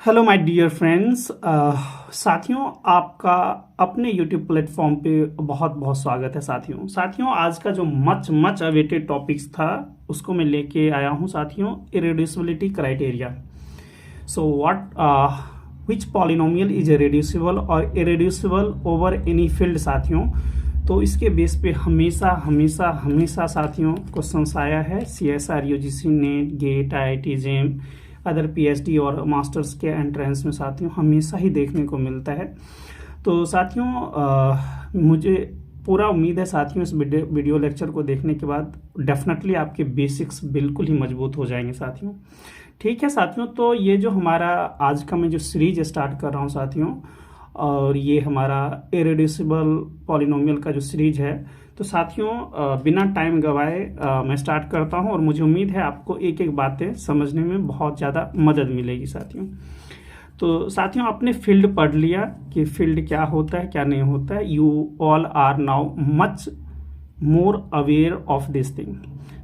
Hello my dear friends. साथियों, आपका अपने यूट्यूब प्लेटफॉर्म पे बहुत बहुत स्वागत है। साथियों आज का जो मच अवेटेड टॉपिक्स था उसको मैं लेके आया हूँ साथियों, irreducibility criteria. So what which polynomial is irreducible और इरेड्यूसिबल ओवर एनी फील्ड साथियों। तो इसके बेस पे हमेशा साथियों क्वेश्चंस आया है CSR, UGC, NET, GATE, IIT, JAM, other PhD और मास्टर्स के एंट्रेंस में साथियों हमेशा ही देखने को मिलता है। तो साथियों मुझे पूरा उम्मीद है साथियों इस वीडियो लेक्चर को देखने के बाद डेफिनेटली आपके बेसिक्स बिल्कुल ही मजबूत हो जाएंगे साथियों। ठीक है साथियों, तो ये जो हमारा आज का मैं जो सीरीज स्टार्ट कर रहा हूँ साथियों, और ये हमारा इरेड्यूसिबल पॉलिनोमियल का जो सीरीज है, तो साथियों बिना टाइम गवाए मैं स्टार्ट करता हूं और मुझे उम्मीद है आपको एक एक बातें समझने में बहुत ज़्यादा मदद मिलेगी साथियों। तो साथियों आपने फील्ड पढ़ लिया कि फील्ड क्या होता है क्या नहीं होता है। You all are now much more aware of this thing.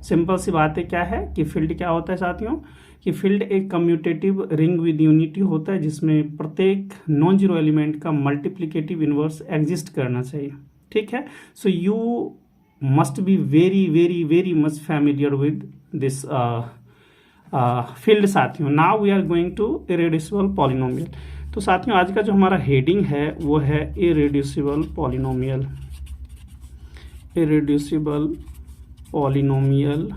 Simple सी बात है क्या है कि फील्ड क्या होता है साथियों, कि फील्ड एक कम्यूटेटिव रिंग विद यूनिटी होता है जिसमें प्रत्येक नॉन जीरो एलिमेंट का मल्टीप्लिकेटिव इनवर्स एग्जिस्ट करना चाहिए। ठीक है, so you must be very much familiar with this field साथियों। Now we are going to irreducible polynomial. तो साथियों आज का जो हमारा हेडिंग है वो है irreducible polynomial. Irreducible polynomial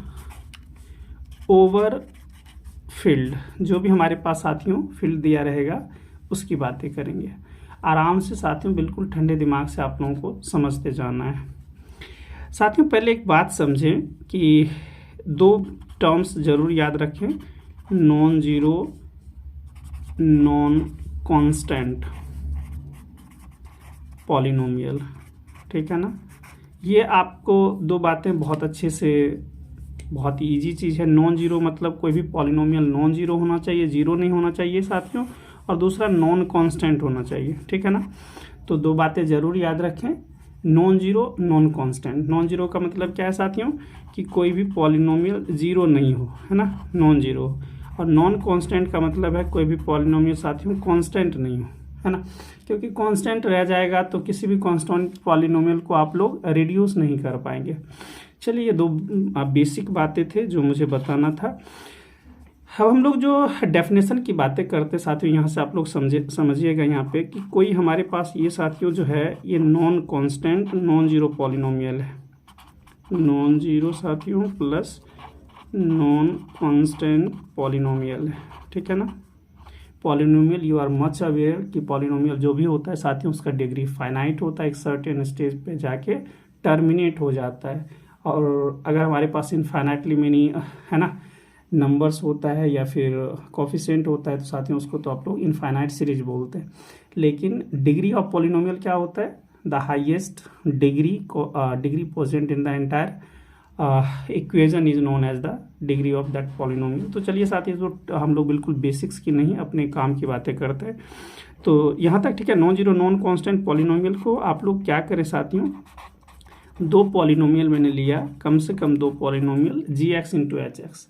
over field. जो भी हमारे पास साथियों फील्ड दिया रहेगा उसकी बातें करेंगे। आराम से साथियों बिल्कुल ठंडे दिमाग से आप लोगों को समझते जाना है। साथियों पहले एक बात समझें कि दो टर्म्स जरूर याद रखें, non zero non constant polynomial. ठीक है ना, ये आपको दो बातें बहुत अच्छे से, बहुत इजी चीज़ है। नॉन जीरो मतलब कोई भी पॉलिनोमियल नॉन जीरो होना चाहिए, जीरो नहीं होना चाहिए साथियों, और दूसरा नॉन कांस्टेंट होना चाहिए। ठीक है ना, तो दो बातें जरूर याद रखें, non zero non constant. Non zero का मतलब क्या है साथियों, कि कोई भी पॉलिनोमियल जीरो नहीं हो, है ना, नॉन जीरो। और नॉन कांस्टेंट का मतलब है कोई भी पॉलिनोमियल साथियों कांस्टेंट नहीं हो, है ना, क्योंकि कांस्टेंट रह जाएगा तो किसी भी कांस्टेंट पॉलिनोमियल को आप लोग रिड्यूस नहीं कर पाएंगे। चलिए ये दो बेसिक बातें थे जो मुझे बताना था। अब हम लोग जो डेफिनेशन की बातें करते साथियों, यहाँ से आप लोग समझिएगा यहाँ पे कि कोई हमारे पास ये साथियों जो है ये non constant non zero polynomial है। नॉन जीरो साथियों प्लस नॉन कांस्टेंट पॉलिनोमियल है। ठीक है ना, polynomial you are much aware कि पॉलिनोमियल जो भी होता है साथियों उसका डिग्री फाइनाइट होता है, एक सर्टेन स्टेज पे जाके टर्मिनेट हो जाता है। और अगर हमारे पास इनफाइनाइटली मेनी, है ना, नंबर्स होता है या फिर कोफिशिएंट होता है तो साथियों उसको तो आप लोग इनफाइनाइट सीरीज बोलते हैं। लेकिन डिग्री ऑफ पॉलिनोमियल क्या होता है, the highest degree present in the entire equation is known as the degree of that polynomial. तो चलिए साथियों तो हम लोग बिल्कुल बेसिक्स की नहीं अपने काम की बातें करते हैं। तो यहाँ तक ठीक है। Non zero non constant polynomial को आप लोग क्या करें साथियों, दो पॉलिनोमियल मैंने लिया, कम से कम दो पॉलिनोमियल gx इंटू HX।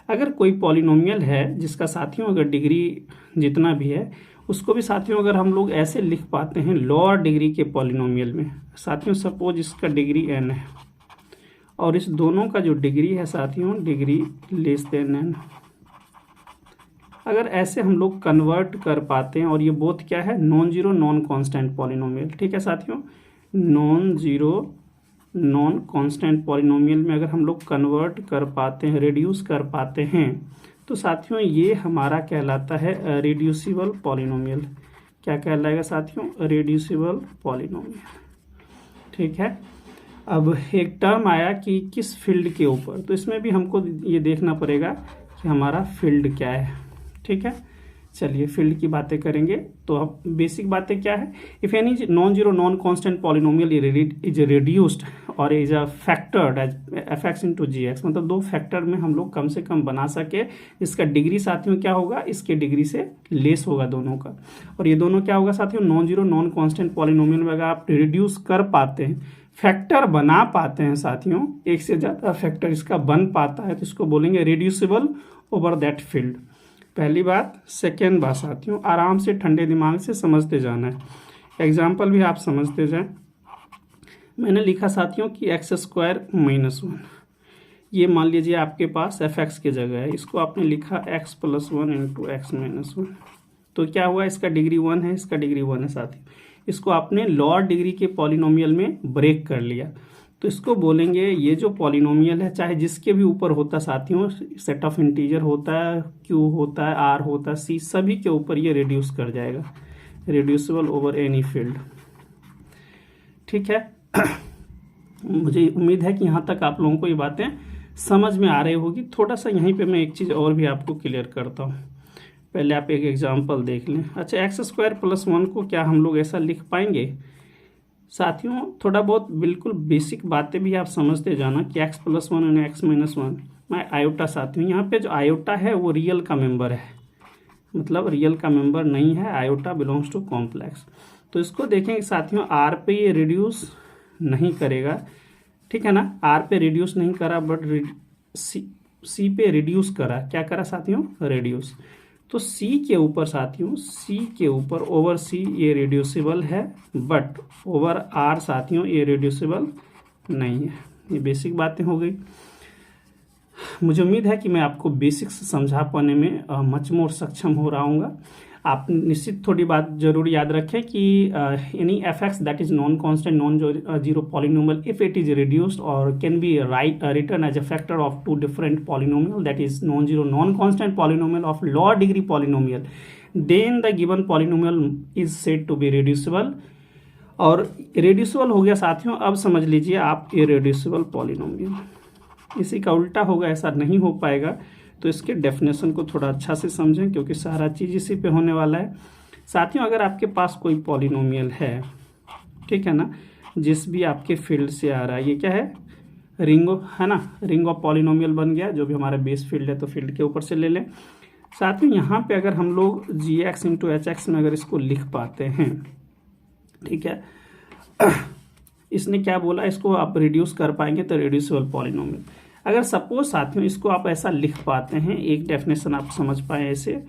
अगर कोई पॉलिनोमियल है जिसका साथियों अगर डिग्री जितना भी है उसको भी साथियों अगर हम लोग ऐसे लिख पाते हैं लोअर डिग्री के पॉलिनोमियल में साथियों, सपोज इसका डिग्री n है और इस दोनों का जो डिग्री है साथियों डिग्री लेस देन n, अगर ऐसे हम लोग कन्वर्ट कर पाते हैं, और ये बोथ क्या है, non zero non constant polynomial. ठीक है साथियों, non zero non constant polynomial में अगर हम लोग कन्वर्ट कर पाते हैं, रिड्यूस कर पाते हैं, तो साथियों ये हमारा कहलाता है रिड्यूसिबल पॉलिनोमियल। क्या कहलाएगा साथियों, रिड्यूसिबल पॉलिनोमियल। ठीक है, अब एक टर्म आया कि किस फील्ड के ऊपर, तो इसमें भी हमको ये देखना पड़ेगा कि हमारा फील्ड क्या है। ठीक है, चलिए फील्ड की बातें करेंगे। तो अब बेसिक बातें क्या है, if any non zero non constant polynomial is reduced और is a factored as fx into gx, मतलब दो फैक्टर में हम लोग कम से कम बना सके, इसका डिग्री साथियों क्या होगा, इसके डिग्री से लेस होगा दोनों का। और ये दोनों क्या होगा साथियों, non zero non constant polynomial में अगर आप रिड्यूस कर पाते हैं, फैक्टर बना पाते हैं साथियों, एक से ज़्यादा फैक्टर इसका बन पाता है, तो इसको बोलेंगे रिड्यूसिबल ओवर दैट फील्ड। पहली बात। सेकेंड बात साथियों, आराम से ठंडे दिमाग से समझते जाना है। एग्जाम्पल भी आप समझते जाएं। मैंने लिखा साथियों कि x² - 1, ये मान लीजिए आपके पास fx की जगह है, इसको आपने लिखा x+1 × x-1। तो क्या हुआ, इसका डिग्री 1 है, इसका डिग्री 1 है साथियों। इसको आपने लोअर डिग्री के पॉलिनोमियल में ब्रेक कर लिया। तो इसको बोलेंगे ये जो पॉलिनोमियल है, चाहे जिसके भी ऊपर होता साथियों, सेट ऑफ इंटीजर होता है, q होता है, r होता है, c, सभी के ऊपर ये रिड्यूस कर जाएगा, रिड्यूसिबल ओवर एनी फील्ड। ठीक है। मुझे उम्मीद है कि यहाँ तक आप लोगों को ये बातें समझ में आ रही होगी। थोड़ा सा यहीं पे मैं एक चीज़ और भी आपको क्लियर करता हूँ। पहले आप एक एग्जांपल देख लें। अच्छा, x² + 1 को क्या हम लोग ऐसा लिख पाएंगे साथियों? थोड़ा बहुत बिल्कुल बेसिक बातें भी आप समझते जाना कि x+1 × x-1 मैं आयोटा साथियों, यहाँ पे जो आयोटा है वो रियल का मेंबर है, मतलब रियल का मेंबर नहीं है, आयोटा बिलोंग्स टू कॉम्प्लेक्स। तो इसको देखेंगे साथियों, आर पे ये रिड्यूस नहीं करेगा, ठीक है ना, आर पे रिड्यूस नहीं करा, बट सी पे रिड्यूस करा। क्या करा साथियों? रिड्यूस। तो सी के ऊपर साथियों, सी के ऊपर ओवर सी ये रिड्यूसिबल है, बट ओवर आर साथियों ये रिड्यूसिबल नहीं है। ये बेसिक बातें हो गई। मुझे उम्मीद है कि मैं आपको बेसिक्स समझा पाने में मच मोर सक्षम हो रहा हूँगा। आप निश्चित थोड़ी बात जरूर याद रखें कि any fx that is non constant non zero polynomial if it is reduced और can be return as a factor of two different polynomial that is non zero non constant polynomial of lower degree polynomial, then the given polynomial is said to be reducible. और reducible हो गया साथियों, अब समझ लीजिए आप irreducible polynomial. इसी का उल्टा होगा, ऐसा नहीं हो पाएगा। तो इसके डेफिनेशन को थोड़ा अच्छा से समझें, क्योंकि सारा चीज़ इसी पे होने वाला है साथियों। अगर आपके पास कोई पॉलिनोमियल है, ठीक है ना, जिस भी आपके फील्ड से आ रहा है, ये क्या है, रिंग है ना, रिंग ऑफ पॉलिनोमियल बन गया, जो भी हमारा बेस फील्ड है, तो फील्ड के ऊपर से ले लें साथियों। यहाँ पे अगर हम लोग gx × hx में अगर इसको लिख पाते हैं, ठीक है, इसने क्या बोला, इसको आप रिड्यूस कर पाएंगे तो रिड्यूसिबल पॉलिनोमियल। अगर सपोज साथियों इसको आप ऐसा लिख पाते हैं, एक डेफिनेशन आप समझ पाए ऐसे,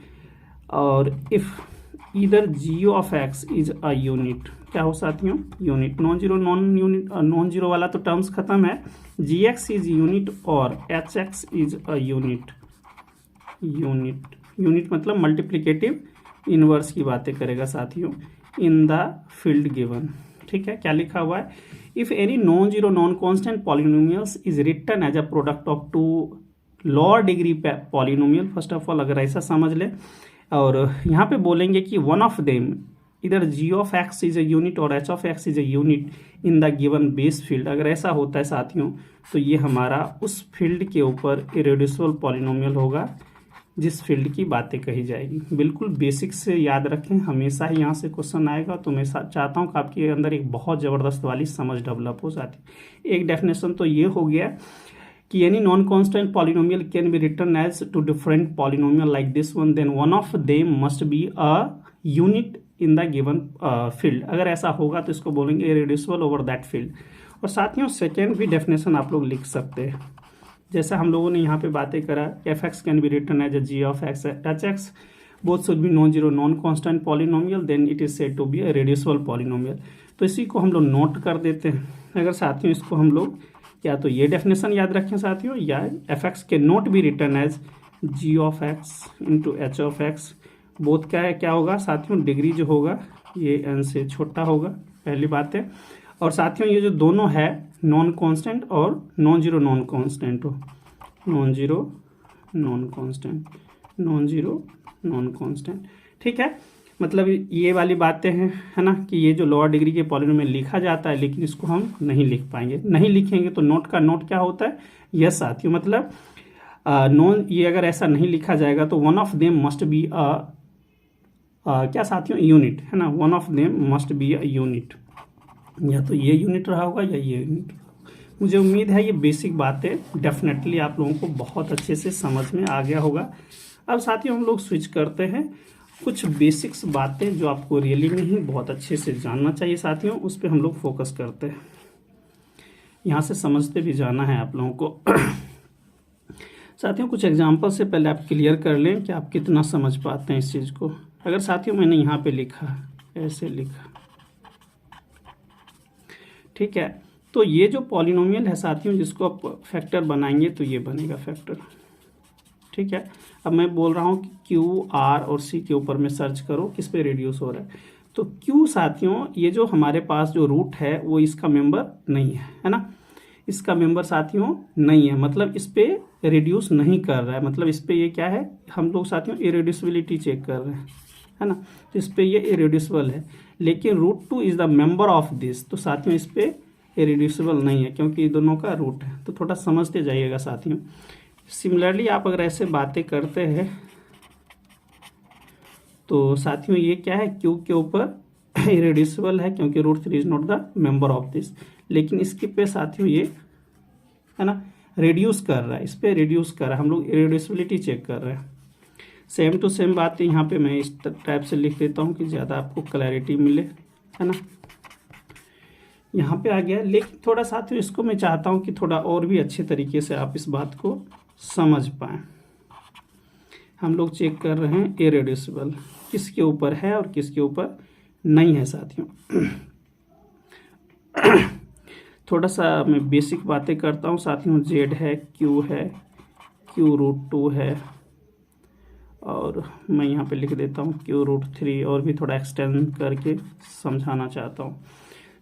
और इफ इधर g(x) इज अ यूनिट, क्या हो साथियों, unit, non zero non zero वाला तो टर्म्स खत्म है, gx इज यूनिट और hx is a unit. Unit मतलब मल्टीप्लिकेटिव इनवर्स की बातें करेगा साथियों, इन द फील्ड गिवन। ठीक है, क्या लिखा हुआ है, if any non zero non constant polynomials is written as a product of two lower degree polynomial. First of all अगर ऐसा समझ ले, और यहाँ पे बोलेंगे कि वन ऑफ देम इधर g(x) इज ए यूनिट और h(x) is a unit in the given base field. अगर ऐसा होता है साथियों, तो ये हमारा उस फील्ड के ऊपर इरेड्यूसिबल पॉलिनोमियल होगा जिस फील्ड की बातें कही जाएगी। बिल्कुल बेसिक से याद रखें, हमेशा ही यहाँ से क्वेश्चन आएगा। तो मैं चाहता हूँ कि आपके अंदर एक बहुत ज़बरदस्त वाली समझ डेवलप हो जाती। एक डेफिनेशन तो ये हो गया कि any non constant polynomial can be written as two different polynomial like this one, then one of them must be a unit in the given field. अगर ऐसा होगा तो इसको बोलेंगे इरेड्यूसिबल ओवर दैट फील्ड। और साथियों सेकेंड भी definition आप लोग लिख सकते हैं, जैसा हम लोगों ने यहाँ पे बातें करा, fx can be written as a g(x) hx both should be non zero non constant polynomial, then it is said to be a reducible polynomial. तो इसी को हम लोग नोट कर देते हैं। अगर साथियों इसको हम लोग या तो ये डेफिनेशन याद रखें साथियों, या fx के not be written as g(x) × h(x), both क्या है, क्या होगा साथियों, डिग्री जो होगा ये n से छोटा होगा, पहली बात है। और साथियों ये जो दोनों है नॉन कांस्टेंट और नॉन जीरो नॉन कांस्टेंट हो, non zero non constant, non zero non constant. ठीक है, मतलब ये वाली बातें हैं, है ना, कि ये जो लोअर डिग्री के पॉलिनोमियल लिखा जाता है, लेकिन इसको हम नहीं लिख पाएंगे। नहीं लिखेंगे तो नोट का नोट क्या होता है, यस साथियों, मतलब नॉन, ये अगर ऐसा नहीं लिखा जाएगा तो one of them must B क्या साथियों, यूनिट, है ना, one of them must be a unit. या तो ये यूनिट रहा होगा या ये यूनिट। मुझे उम्मीद है ये बेसिक बातें डेफिनेटली आप लोगों को बहुत अच्छे से समझ में आ गया होगा। अब साथियों हम लोग स्विच करते हैं, कुछ बेसिक्स बातें जो आपको रियली में ही बहुत अच्छे से जानना चाहिए साथियों, उस पर हम लोग फोकस करते हैं। यहाँ से समझते भी जाना है आप लोगों को। साथियों कुछ एग्जांपल से पहले आप क्लियर कर लें कि आप कितना समझ पाते हैं इस चीज़ को। अगर साथियों मैंने यहाँ पे लिखा, ऐसे लिखा, ठीक है, तो ये जो पॉलिनोमियल है साथियों, जिसको आप फैक्टर बनाएंगे तो ये बनेगा फैक्टर, ठीक है। अब मैं बोल रहा हूँ कि क्यू, आर और सी के ऊपर में सर्च करो किस पे रिड्यूस हो रहा है। तो क्यू साथियों, ये जो हमारे पास जो रूट है वो इसका मेंबर नहीं है ना, इसका मेंबर साथियों नहीं है, मतलब इस पे रिड्यूस नहीं कर रहा है, मतलब इस पे ये क्या है, हम लोग साथियों इरेड्यूसिबिलिटी चेक कर रहे हैं, है ना। तो इस पे ये इरेड्यूसिबल है, लेकिन root 2 is the member of this, तो साथियों इस पे इरेड्यूसिबल नहीं है क्योंकि दोनों का रूट है। तो थोड़ा समझते जाइएगा साथियों। सिमिलरली आप अगर ऐसे बातें करते हैं तो साथियों ये क्या है, क्यू के ऊपर इरेड्यूसिबल है क्योंकि root 3 is not the member of this, लेकिन इसके पे साथियों ये है ना रिड्यूस कर रहा है, इस पे रिड्यूस कर रहा है, हम लोग इरेड्यूसिबिलिटी चेक कर रहे हैं। सेम टू सेम बात है यहाँ पे, मैं इस टाइप से लिख देता हूँ कि ज़्यादा आपको क्लैरिटी मिले, है ना। यहाँ पे आ गया, लेकिन थोड़ा साथियों इसको मैं चाहता हूँ कि थोड़ा और भी अच्छे तरीके से आप इस बात को समझ पाएँ। हम लोग चेक कर रहे हैं इरेड्यूसिबल किसके ऊपर है और किसके ऊपर नहीं है साथियों। थोड़ा सा मैं बेसिक बातें करता हूँ साथियों। जेड है, क्यू रूट 2 है, और मैं यहाँ पे लिख देता हूँ क्यू रूट 3, और भी थोड़ा एक्सटेंड करके समझाना चाहता हूँ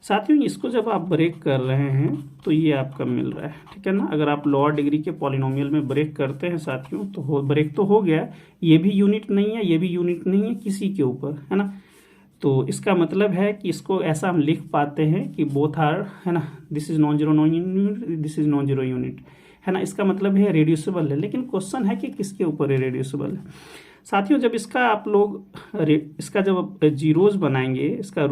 साथियों। इसको जब आप ब्रेक कर रहे हैं तो ये आपका मिल रहा है, ठीक है ना। अगर आप लोअर डिग्री के पॉलिनोमियल में ब्रेक करते हैं साथियों तो ब्रेक तो हो गया, ये भी यूनिट नहीं है, ये भी यूनिट नहीं है किसी के ऊपर, है ना। तो इसका मतलब है कि इसको ऐसा हम लिख पाते हैं कि बोथ आर, है ना, this is non zero unit, this is non zero unit, है ना। इसका मतलब है रिड्यूसिबल है, लेकिन क्वेश्चन है कि किसके ऊपर रिड्यूसिबल है साथियों। जब इसका आप लोग इसका जब जीरोज बनाएंगे, इसका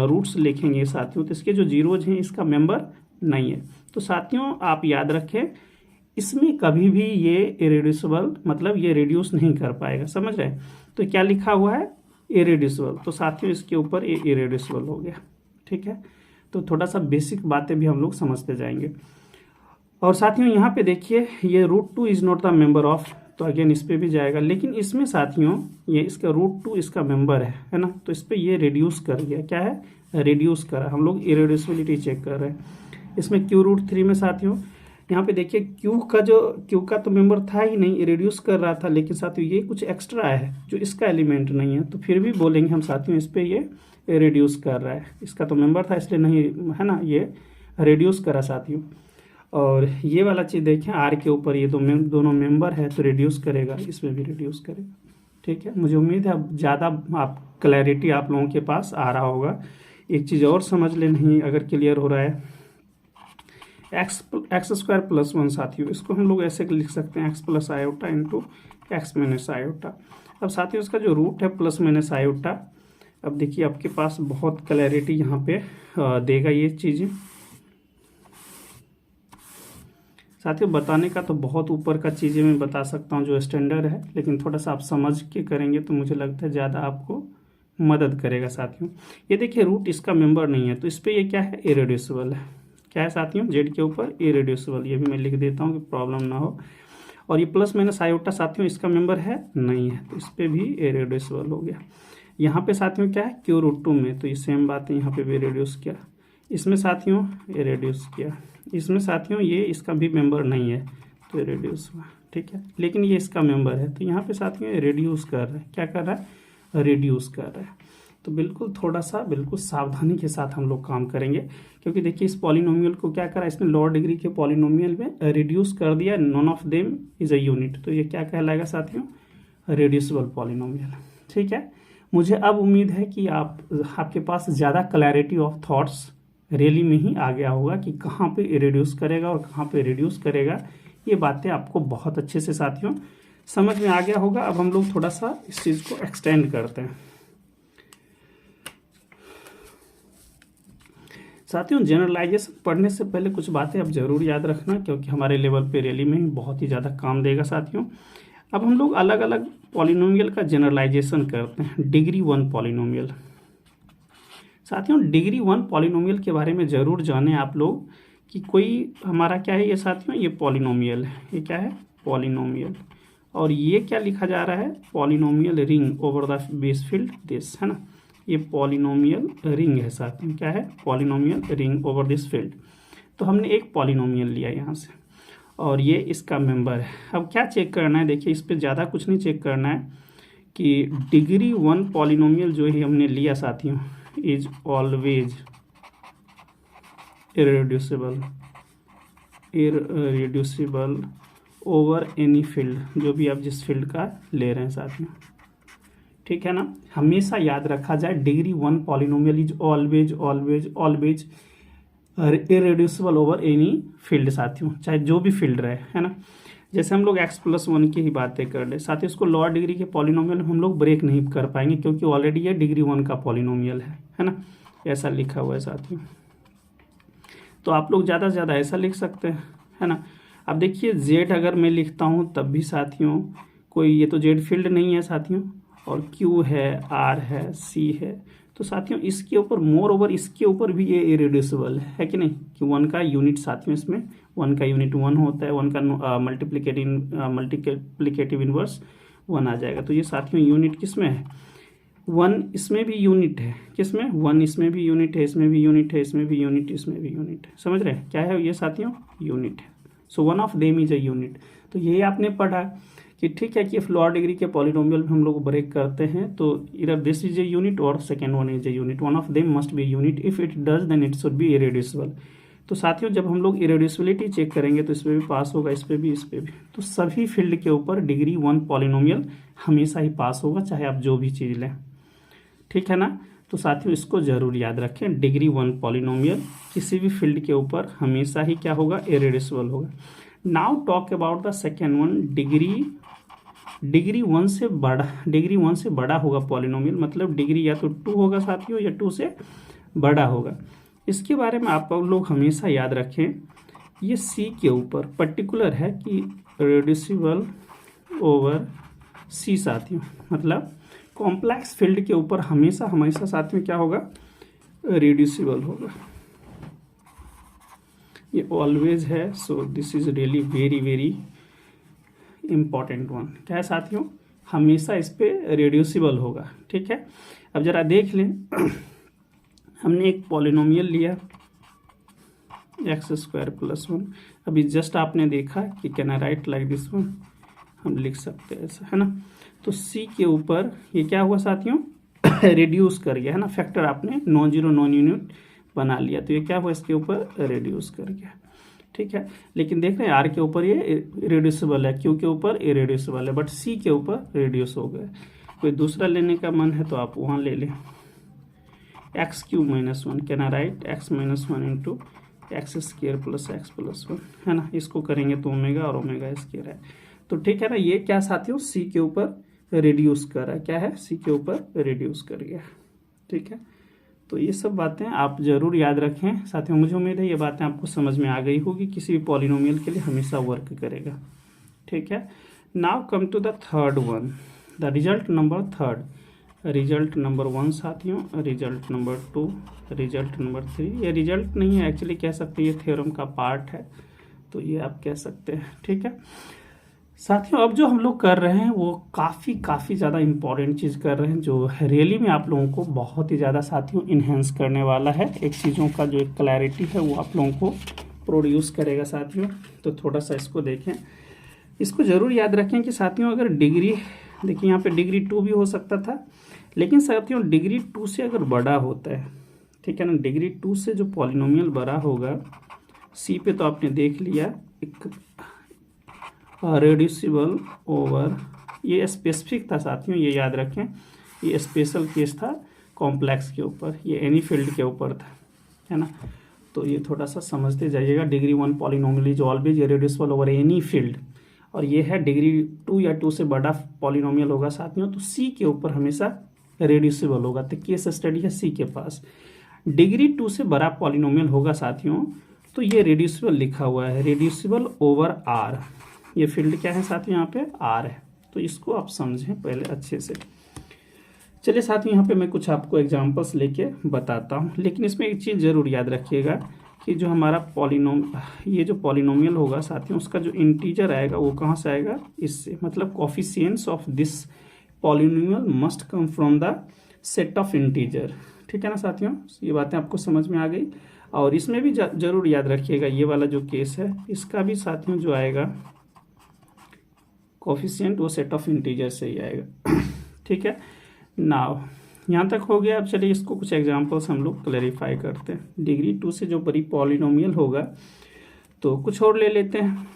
रूट्स लिखेंगे साथियों, तो इसके जो जीरोज हैं इसका मेंबर नहीं है। तो साथियों आप याद रखें, इसमें कभी भी ये इरेड्यूसिबल, मतलब ये रिड्यूस नहीं कर पाएगा, समझ रहे हैं। तो क्या लिखा हुआ है, इरेड्यूसिबल, तो साथियों इसके ऊपर ये इरेड्यूसिबल हो गया, ठीक है। तो थोड़ा सा बेसिक बातें भी हम लोग समझते जाएंगे। और साथियों यहाँ पे देखिए, ये root 2 is not the member of, तो अगेन इस पे भी जाएगा, लेकिन इसमें साथियों ये इसका रूट 2 इसका मेंबर है ना। तो इस पे ये रिड्यूस कर गया, क्या है, रिड्यूस करा, हम लोग इरेड्यूसिबिलिटी चेक कर रहे हैं। इसमें क्यू रूट 3 में साथियों यहाँ पे देखिए क्यू का तो मेंबर था ही नहीं, रिड्यूस कर रहा था, लेकिन साथियों ये कुछ एक्स्ट्रा है जो इसका एलिमेंट नहीं है, तो फिर भी बोलेंगे हम साथियों इस पे ये रिड्यूस कर रहा है। इसका तो मेंबर था इसलिए नहीं, है ना, ये रिड्यूस करा साथियों। और ये वाला चीज़ देखें, आर के ऊपर ये दोनों मेंबर है तो रिड्यूस करेगा, इसमें भी रिड्यूस करेगा, ठीक है। मुझे उम्मीद है अब ज़्यादा आप क्लैरिटी आप लोगों के पास आ रहा होगा। एक चीज़ और समझ ले, नहीं अगर क्लियर हो रहा है, एक्स स्क्वायर प्लस 1 साथियों, इसको हम लोग ऐसे लिख सकते हैं, x plus iota into x minus iota. अब साथियों इसका जो रूट है प्लस माइनस आयोटा, अब देखिए आपके पास बहुत क्लैरिटी यहाँ पे देगा ये चीज़ें साथियों। बताने का तो बहुत ऊपर का चीज़ें मैं बता सकता हूँ जो स्टैंडर्ड है, लेकिन थोड़ा सा आप समझ के करेंगे तो मुझे लगता है ज़्यादा आपको मदद करेगा साथियों। ये देखिए रूट इसका मेंबर नहीं है, तो इस पर ये क्या है, इरेड्यूसिबल है, क्या है साथियों, जेड के ऊपर इरेड्यूसिबल, ये भी मैं लिख देता हूँ कि प्रॉब्लम ना हो। और ये प्लस माइनस आयोटा साथियों इसका मेंबर है नहीं है, तो इस पर भी इरेड्यूसिबल हो गया। यहाँ पे साथियों क्या है, क्यू रूट 2 में, तो ये सेम बात है, यहाँ पे भी रिड्यूस किया, इसमें साथियों रिड्यूस किया, इसमें साथियों ये इसका भी मेंबर नहीं है तो रिड्यूस हुआ, ठीक है। लेकिन ये इसका मेंबर है, तो यहाँ पे साथियों रिड्यूस कर रहा है, क्या कर रहा है, रिड्यूस कर रहा है। तो बिल्कुल थोड़ा सा बिल्कुल सावधानी के साथ हम लोग काम करेंगे, क्योंकि देखिए इस पॉलिनोमियल को क्या करा इसने, लोअर डिग्री के पॉलिनोमियल में रिड्यूस कर दिया, none of them is a unit, तो ये क्या कहलाएगा साथियों, रिड्यूसिबल पॉलिनोमियल, ठीक है। मुझे अब उम्मीद है कि आपके पास ज़्यादा क्लैरिटी ऑफ थॉट्स रियली में ही आ गया होगा कि कहाँ पे रिड्यूस करेगा और कहाँ पे रिड्यूस करेगा। ये बातें आपको बहुत अच्छे से साथियों समझ में आ गया होगा। अब हम लोग थोड़ा सा इस चीज़ को एक्सटेंड करते हैं साथियों। जनरलाइजेशन पढ़ने से पहले कुछ बातें अब जरूर याद रखना, क्योंकि हमारे लेवल पे रियली में ही बहुत ही ज़्यादा काम देगा साथियों। अब हम लोग अलग अलग पॉलिनोमियल का जनरलाइजेशन करते हैं। डिग्री 1 पॉलिनोमियल साथियों, डिग्री 1 पॉलिनोमियल के बारे में ज़रूर जानें आप लोग कि कोई हमारा क्या है ये साथियों, ये पॉलिनोमियल है, ये क्या है, पॉलिनोमियल, और ये क्या लिखा जा रहा है, polynomial ring over the base field this, है ना, ये पॉलिनोमियल रिंग है साथ में, क्या है, polynomial ring over this field. तो हमने एक पॉलिनोमियल लिया यहाँ से और ये इसका मेंबर है। अब क्या चेक करना है, देखिए इस पर ज़्यादा कुछ नहीं चेक करना है कि डिग्री 1 पॉलिनोमियल जो ही हमने लिया साथियों is always irreducible over any field, जो भी आप जिस फील्ड का ले रहे हैं साथियों, ठीक है ना। हमेशा याद रखा जाए degree 1 polynomial is always always always irreducible over any field साथियों, चाहे जो भी फील्ड रहे, है ना। जैसे हम लोग x+1 की ही बातें कर ले साथियों, इसको लोअर डिग्री के पॉलिनोमियल हम लोग ब्रेक नहीं कर पाएंगे क्योंकि ऑलरेडी ये डिग्री 1 का पॉलिनोमियल है ना, ऐसा लिखा हुआ है साथियों। तो आप लोग ज़्यादा से ज़्यादा ऐसा लिख सकते हैं, है ना। अब देखिए z अगर मैं लिखता हूँ तब भी साथियों कोई, ये तो z फील्ड नहीं है साथियों, और q है, r है, c है, तो साथियों इसके ऊपर मोर ओवर इसके ऊपर भी ये इरेड्यूसिबल है कि नहीं, कि 1 का यूनिट साथियों, इसमें 1 का यूनिट 1 होता है, 1 का मल्टीप्लिकेटिव इनवर्स 1 आ जाएगा। तो ये साथियों यूनिट किस में है, 1 इसमें भी यूनिट है, किसमें, 1 इसमें भी यूनिट है, इसमें भी यूनिट है, इसमें भी यूनिट, इसमें भी यूनिट है, समझ रहे हैं क्या है ये साथियों, यूनिट है। So one of them is a unit. तो यही आपने पढ़ा कि ठीक है कि लोअर डिग्री के पॉलिनोमियल में हम लोग ब्रेक करते हैं तो इधर दिस इज ए यूनिट और second one is a unit, one of them must be unit, if it does then it should be irreducible. तो साथियों जब हम लोग इरेड्यूसिबिलिटी चेक करेंगे तो इस पर भी पास होगा, इस पर भी, इस पर भी, तो सभी फील्ड के ऊपर डिग्री 1 पॉलिनोमियल हमेशा ही पास होगा, चाहे आप जो भी चीज़ लें, ठीक है ना। तो साथियों इसको जरूर याद रखें, डिग्री 1 पॉलिनोमियल किसी भी फील्ड के ऊपर हमेशा ही क्या होगा, इरेड्यूसिबल होगा। Now talk about the second one, degree 1 से बड़ा होगा पॉलिनोमियल, मतलब डिग्री या तो 2 होगा साथियों या 2 से बड़ा होगा। इसके बारे में आप लोग हमेशा याद रखें, ये सी के ऊपर पर्टिकुलर है कि रिड्यूसिबल ओवर सी साथियों, मतलब कॉम्प्लेक्स फील्ड के ऊपर हमेशा हमेशा साथियों क्या होगा, रिड्यूसिबल होगा, ये ऑलवेज है। So this is really very very important one, क्या है साथियों, हमेशा इस पे रिड्यूसिबल होगा, ठीक है। अब जरा देख लें हमने एक पॉलिनोमियल लिया x² + 1, अभी जस्ट आपने देखा कि can I right like this one, हम लिख सकते हैं ऐसा, है ना। तो c के ऊपर ये क्या हुआ साथियों, रिड्यूस कर गया, है ना, फैक्टर आपने नॉन जीरो नॉन यूनिट बना लिया, तो ये क्या हुआ, इसके ऊपर रिड्यूस कर गया, ठीक है। लेकिन देख रहे हैं r के ऊपर ये इरेड्यूसिबल है, q के ऊपर इरेड्यूसिबल है, बट c के ऊपर रिड्यूस हो गया। कोई दूसरा लेने का मन है तो आप वहाँ ले लें, x³ - 1, can I right x - 1 into x² + x + 1, है ना। इसको करेंगे तो ओमेगा और ओमेगा स्क्वायर है, तो ठीक है ना। ये क्या साथियों, c के ऊपर रिड्यूस कर रहा है, क्या है, c के ऊपर रिड्यूस कर गया, ठीक है। तो ये सब बातें आप जरूर याद रखें साथियों, मुझे उम्मीद है ये बातें आपको समझ में आ गई होगी, किसी भी पॉलिनोमियल के लिए हमेशा वर्क करेगा, ठीक है। Now come to the third one, the result number third, result number 1 साथियों, रिजल्ट नंबर 2, रिजल्ट नंबर 3। ये रिजल्ट नहीं है एक्चुअली, कह सकते हैं ये थ्योरम का पार्ट है, तो ये आप कह सकते हैं, ठीक है साथियों। अब जो हम लोग कर रहे हैं वो काफ़ी ज़्यादा इम्पॉर्टेंट चीज़ कर रहे हैं, जो रियली में आप लोगों को बहुत ही ज़्यादा साथियों इन्हेंस करने वाला है, एक चीज़ों का जो एक क्लैरिटी है वो आप लोगों को प्रोड्यूस करेगा साथियों। तो थोड़ा सा इसको देखें, इसको ज़रूर याद रखें कि साथियों अगर डिग्री, देखिए यहाँ पे डिग्री 2 भी हो सकता था, लेकिन साथियों डिग्री 2 से अगर बड़ा होता है, ठीक है ना, डिग्री 2 से जो पॉलिनोमियल बड़ा होगा, सी पे तो आपने देख लिया एक रिड्यूसिबल ओवर, ये स्पेसिफिक था साथियों, ये याद रखें, ये स्पेशल केस था कॉम्प्लेक्स के ऊपर, ये एनी फील्ड के ऊपर था, है ना। तो ये थोड़ा सा समझते जाइएगा, degree 1 polynomial is always reducible over any field, और ये है डिग्री 2 या 2 से बड़ा पॉलिनोमियल होगा साथियों तो सी के ऊपर हमेशा रिड्यूसिबल होगा। तो केस स्टडी है सी के पास, डिग्री 2 से बड़ा पॉलिनोमियल होगा साथियों तो ये रिड्यूसिबल लिखा हुआ है, रिड्यूसिबल ओवर आर, ये फील्ड क्या है साथियों, यहाँ पे आर है, तो इसको आप समझें पहले अच्छे से। चलिए साथियों यहाँ पे मैं कुछ आपको एग्जांपल्स लेके बताता हूँ, लेकिन इसमें एक चीज़ जरूर याद रखिएगा कि जो हमारा ये जो पॉलिनोमियल होगा साथियों, उसका जो इंटीजर आएगा वो कहाँ से आएगा, इससे, मतलब coefficients of this polynomial must come from the set of integer. ठीक है ना साथियों, ये बातें आपको समझ में आ गई। और इसमें भी जरूर याद रखिएगा, ये वाला जो केस है इसका भी साथियों जो आएगा कोफिशिएंट वो सेट ऑफ इंटीजर से ही आएगा। ठीक है, नाउ यहाँ तक हो गया। अब चलिए इसको कुछ एग्जांपल्स हम लोग क्लैरिफाई करते हैं। डिग्री 2 से जो बड़ी पॉलिनोमियल होगा तो कुछ और ले लेते हैं,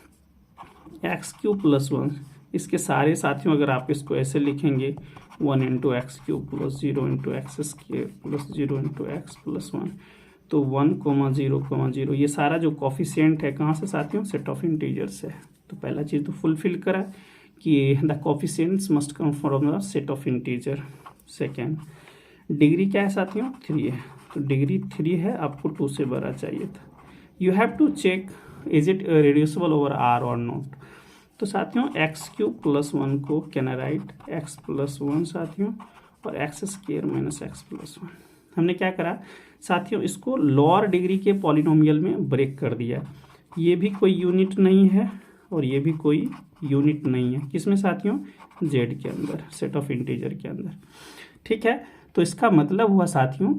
x³ + 1। इसके सारे साथियों अगर आप इसको ऐसे लिखेंगे 1 × x³ + 0 × x² + 0 × x + 1, तो 1, 0, 0 ये सारा जो कॉफिशिएंट है कहाँ से साथियों, सेट ऑफ इंटीजर से। तो पहला चीज़ तो फुलफिल करा कि the coefficients must come from the set of integer. Second, degree क्या है साथियों, 3 है, तो डिग्री 3 है, आपको 2 से बड़ा चाहिए था। You have to check is it reducible over r और नॉट। तो साथियों x³ + 1 को कैन आई राइट x + 1 साथियों, और x² - x + 1। हमने क्या करा साथियों, इसको लोअर डिग्री के पॉलिनोमियल में ब्रेक कर दिया। ये भी कोई यूनिट नहीं है और ये भी कोई यूनिट नहीं है, किसमें साथियों, z के अंदर, सेट ऑफ इंटीजर के अंदर। ठीक है, तो इसका मतलब हुआ साथियों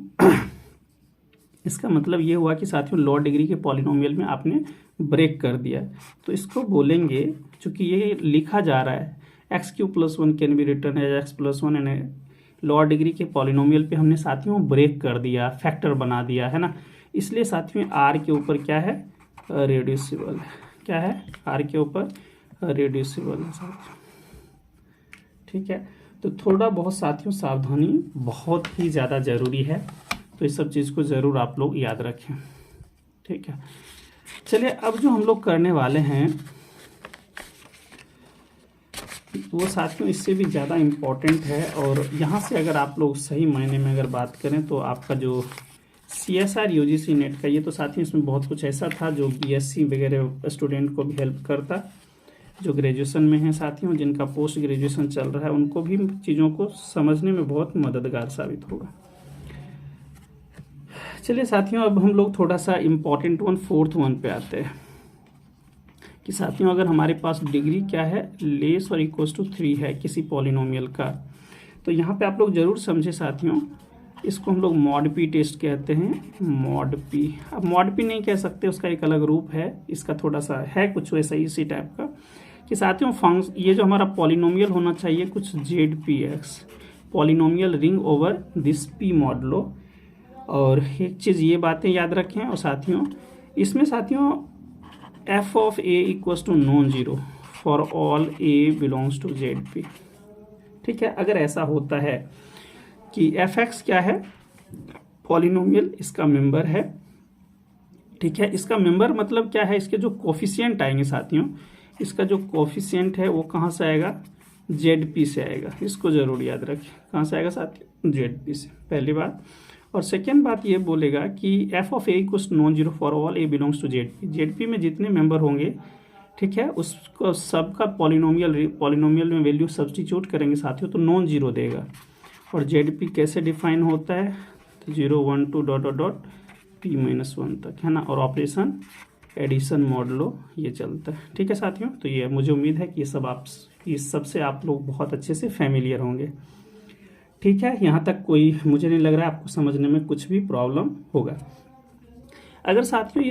इसका मतलब ये हुआ कि साथियों लोअर डिग्री के पॉलिनोमियल में आपने ब्रेक कर दिया। तो इसको बोलेंगे, चूंकि ये लिखा जा रहा है x³ + 1 can be return as x + 1 and lower degree के पॉलिनोमियल पे हमने साथियों ब्रेक कर दिया, फैक्टर बना दिया है ना, इसलिए साथियों r के ऊपर क्या है, रेड्यूसिबल है। क्या है, r के ऊपर रेड्यूसिबल है साथियों। ठीक है, तो थोड़ा बहुत साथियों सावधानी बहुत ही ज़्यादा ज़रूरी है, तो इस सब चीज़ को ज़रूर आप लोग याद रखें। ठीक है, चलिए अब जो हम लोग करने वाले हैं वो साथियों इससे भी ज़्यादा इम्पोर्टेंट है, और यहाँ से अगर आप लोग सही मायने में अगर बात करें तो आपका जो CSR UGC नेट का, ये तो साथियों इसमें बहुत कुछ ऐसा था जो BSc वगैरह स्टूडेंट को भी हेल्प करता, जो ग्रेजुएशन में है साथियों, जिनका पोस्ट ग्रेजुएशन चल रहा है उनको भी चीज़ों को समझने में बहुत मददगार साबित होगा। चलिए साथियों अब हम लोग थोड़ा सा इम्पॉर्टेंट वन, 4th वन पे आते हैं कि साथियों अगर हमारे पास डिग्री क्या है, लेस और इक्वल्स टू 3 है किसी पॉलिनोमियल का, तो यहाँ पे आप लोग जरूर समझे साथियों, इसको हम लोग मॉड p टेस्ट कहते हैं, मॉड p। अब मॉड p नहीं कह सकते, उसका एक अलग रूप है, इसका थोड़ा सा है कुछ वैसा इसी टाइप का कि साथियों ये जो हमारा पॉलिनोमियल होना चाहिए कुछ ZPX, polynomial ring over this p modulo. और एक चीज़ ये बातें याद रखें, और साथियों इसमें साथियों f of a equals to non zero for all a belongs to ZP। ठीक है, अगर ऐसा होता है कि fx क्या है, पॉलिनोमियल, इसका मेंबर है। ठीक है, इसका मेंबर मतलब क्या है, इसके जो कोफिशिएंट आएंगे साथियों, इसका जो कोफिशिएंट है वो कहाँ से आएगा, ZP से आएगा। इसको जरूर याद रखें, कहाँ से आएगा साथियों, ZP से, पहली बात। और सेकेंड बात ये बोलेगा कि f of a equals non zero for all a belongs to ZP। ZP में जितने मेंबर होंगे, ठीक है, उसको सबका पॉलिनोमियल में वैल्यू सब्स्टिट्यूट करेंगे साथियों तो नॉन जीरो देगा। और ZP कैसे डिफाइन होता है, तो 0, 1, 2 डॉट डॉट डॉट p - 1 तक, है ना, और ऑपरेशन एडिशन मॉडलो ये चलता है। ठीक है साथियों, तो ये मुझे उम्मीद है कि इस सब से आप लोग बहुत अच्छे से फैमिलियर होंगे। ठीक है, यहाँ तक कोई मुझे नहीं लग रहा है आपको समझने में कुछ भी प्रॉब्लम होगा। अगर साथियों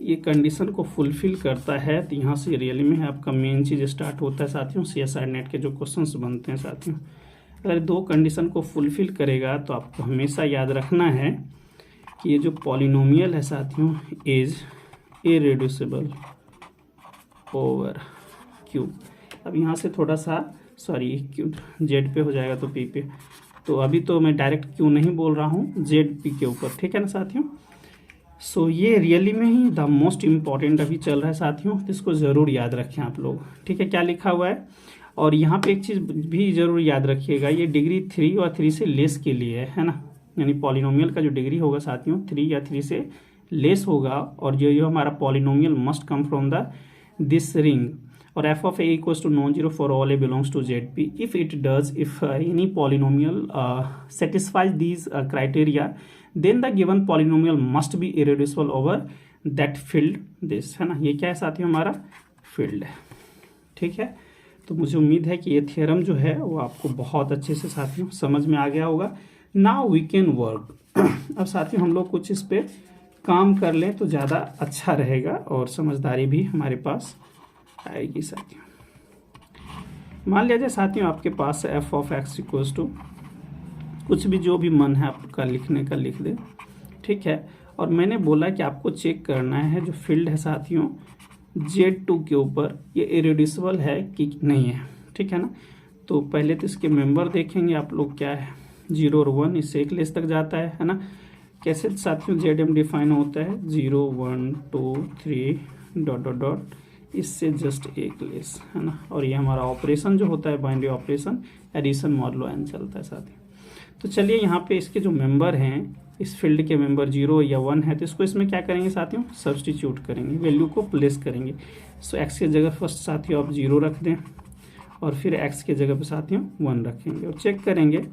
ये कंडीशन को फुलफिल करता है तो यहाँ से रियली में आपका मेन चीज़ स्टार्ट होता है साथियों, CSR नेट के जो क्वेश्चंस बनते हैं साथियों। अगर 2 कंडीशन को फुलफिल करेगा तो आपको हमेशा याद रखना है कि ये जो पॉलिनोमियल है साथियों इज इरेड्यूसिबल ओवर Q। अब यहाँ से थोड़ा सा Q Z पे हो जाएगा तो P पे, तो अभी तो मैं डायरेक्ट Q नहीं बोल रहा हूँ, ZP के ऊपर। ठीक है ना साथियों, सो ये रियली में ही द मोस्ट इम्पॉर्टेंट अभी चल रहा है साथियों, तो इसको ज़रूर याद रखें आप लोग। ठीक है, क्या लिखा हुआ है, और यहाँ पे एक चीज़ भी ज़रूर याद रखिएगा, ये डिग्री 3 और 3 से लेस के लिए है ना, यानी पॉलिनोमियल का जो डिग्री होगा साथियों 3 या 3 से लेस होगा, और जो हमारा polynomial must come from the this ring, और f of a equals to non-zero for all a belongs to ZP. If it does, if any polynomial satisfies these criteria, then the given polynomial must be irreducible over that field this, है ना। ये क्या है साथियों, हमारा field है, ठीक है। तो मुझे उम्मीद है कि ये थ्योरम जो है वो आपको बहुत अच्छे से साथियों समझ में आ गया होगा। Now we can work. अब साथियों हम लोग कुछ इस पे काम कर लें तो ज़्यादा अच्छा रहेगा और समझदारी भी हमारे पास आएगी साथियों। मान लिया जाए साथियों आपके पास F of X equals to कुछ भी, जो भी मन है आपका लिखने का लिख दे, ठीक है। और मैंने बोला कि आपको चेक करना है जो फील्ड है साथियों Z2 के ऊपर ये इरेड्यूसिबल है कि नहीं है, ठीक है ना। तो पहले तो इसके मेंबर देखेंगे आप लोग, क्या है 0 और 1, इससे एक लेस तक जाता है ना। कैसे साथियों ZM डिफाइन होता है 0 1 2 3 डॉट डॉट डॉट, इससे जस्ट एक लेस, है ना। और ये हमारा ऑपरेशन जो होता है binary operation addition modulo n चलता है साथियों। तो चलिए यहाँ पे इसके जो मेंबर हैं, इस फील्ड के मेंबर 0 या 1 है, तो इसको इसमें क्या करेंगे साथियों, सब्सटीट्यूट करेंगे, वैल्यू को प्लेस करेंगे। सो x की जगह फर्स्ट साथियों आप 0 रख दें और फिर x की जगह पे साथियों 1 रखेंगे और चेक करेंगे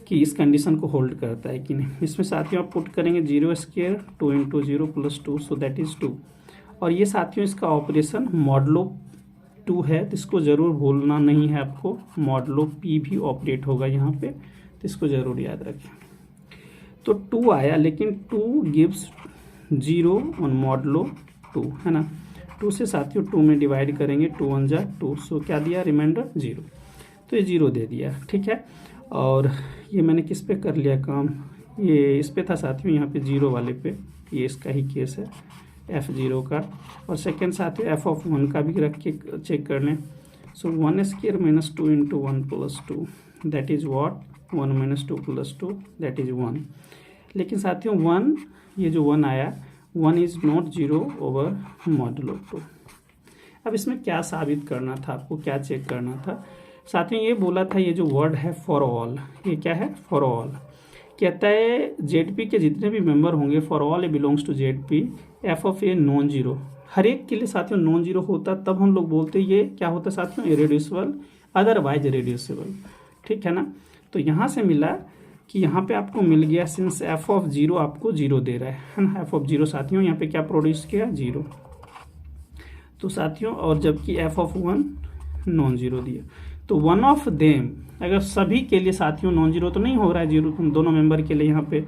कि इस कंडीशन को होल्ड करता है कि नहीं। इसमें साथियों आप पुट करेंगे 0 square 2 into 0 plus 2, so that is 2। और ये साथियों इसका ऑपरेशन मॉडलो 2 है, तो इसको ज़रूर भूलना नहीं है आपको, मॉडलो p भी ऑपरेट होगा यहाँ पे, तो इसको ज़रूर याद रखें। तो 2 आया, लेकिन 2 गिव्स 0 ऑन मॉडलो 2, है ना। 2 से साथियों 2 में डिवाइड करेंगे, 2 1 जा 2, सो क्या दिया रिमाइंडर 0, तो ये 0 दे दिया, ठीक है। और ये मैंने किस पे कर लिया काम, ये इस पे था साथियों, यहाँ पे 0 वाले पे, ये इसका ही केस है f0 का। और सेकेंड साथियों f ऑफ 1 का भी रख के चेक कर लें। सो 1 square minus 2 into 1 plus 2, that is what 1 minus 2 plus 2, that is 1। लेकिन साथियों 1, ये जो 1 आया 1 इज नॉट 0 ओवर मॉडुलो 2। अब इसमें क्या साबित करना था आपको, क्या चेक करना था साथियों, ये बोला था ये जो वर्ड है फॉर ऑल, ये क्या है फॉर ऑल, कहता है जेडपी के जितने भी मेंबर होंगे for all A belongs to ZP F of a non zero, हर एक के लिए साथियों नॉन जीरो होता, तब हम लोग बोलते ये क्या होता साथियों इरेड्यूसिबल, अदरवाइज इरेड्यूसिबल, ठीक है ना। तो यहाँ से मिला कि यहाँ पे आपको मिल गया, सिंस एफ ऑफ 0 आपको 0 दे रहा है ना, एफ ऑफ 0 साथियों यहाँ पे क्या प्रोड्यूस किया 0, तो साथियों और जबकि एफ ऑफ 1 नॉन जीरो दिया, तो वन ऑफ देम, अगर सभी के लिए साथियों नॉन जीरो तो नहीं हो रहा है, जीरो दोनों मेंबर के लिए यहाँ पे,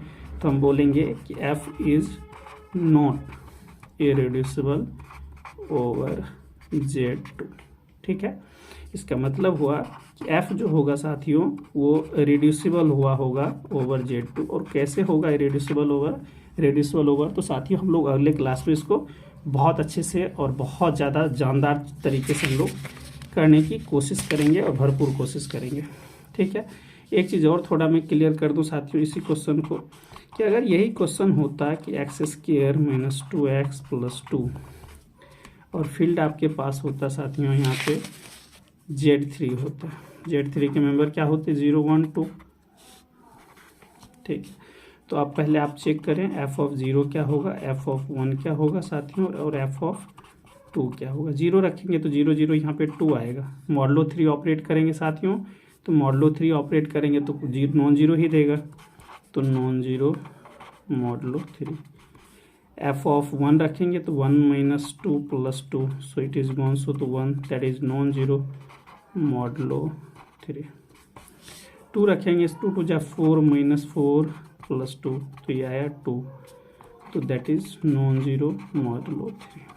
तो हम बोलेंगे कि F is not irreducible over Z2, ठीक है। इसका मतलब हुआ कि एफ जो होगा साथियों वो रिड्यूसिबल हुआ होगा ओवर Z2, और कैसे होगा इरेड्यूसिबल ओवर, तो साथियों हम लोग अगले क्लास में इसको बहुत अच्छे से और बहुत ज़्यादा जानदार तरीके से हम लोग करने की कोशिश करेंगे और भरपूर कोशिश करेंगे, ठीक है। एक चीज़ और थोड़ा मैं क्लियर कर दूं साथियों इसी क्वेश्चन को, कि अगर यही क्वेश्चन होता कि x square minus 2x plus 2 और फील्ड आपके पास होता साथियों यहाँ पे Z3 होता, Z3 के मेंबर क्या होते 0 1 2, ठीक है। तो आप पहले आप चेक करें एफ ऑफ 0 क्या होगा, एफ ऑफ 1 क्या होगा साथियों, और एफ ऑफ 2 क्या होगा। 0 रखेंगे तो 0 0 यहाँ पे 2 आएगा, मॉडलो 3 ऑपरेट करेंगे साथियों, तो मॉडलो 3 ऑपरेट करेंगे तो नॉन जीरो ही देगा, तो non zero modulo 3। F of 1 रखेंगे तो 1 minus 2 plus 2, so it is gone, so तो 1 that is non zero modulo 3। 2 रखेंगे 2 2 जा 4 माइनस 4 प्लस 2, तो ये आया 2, तो that is non zero modulo 3।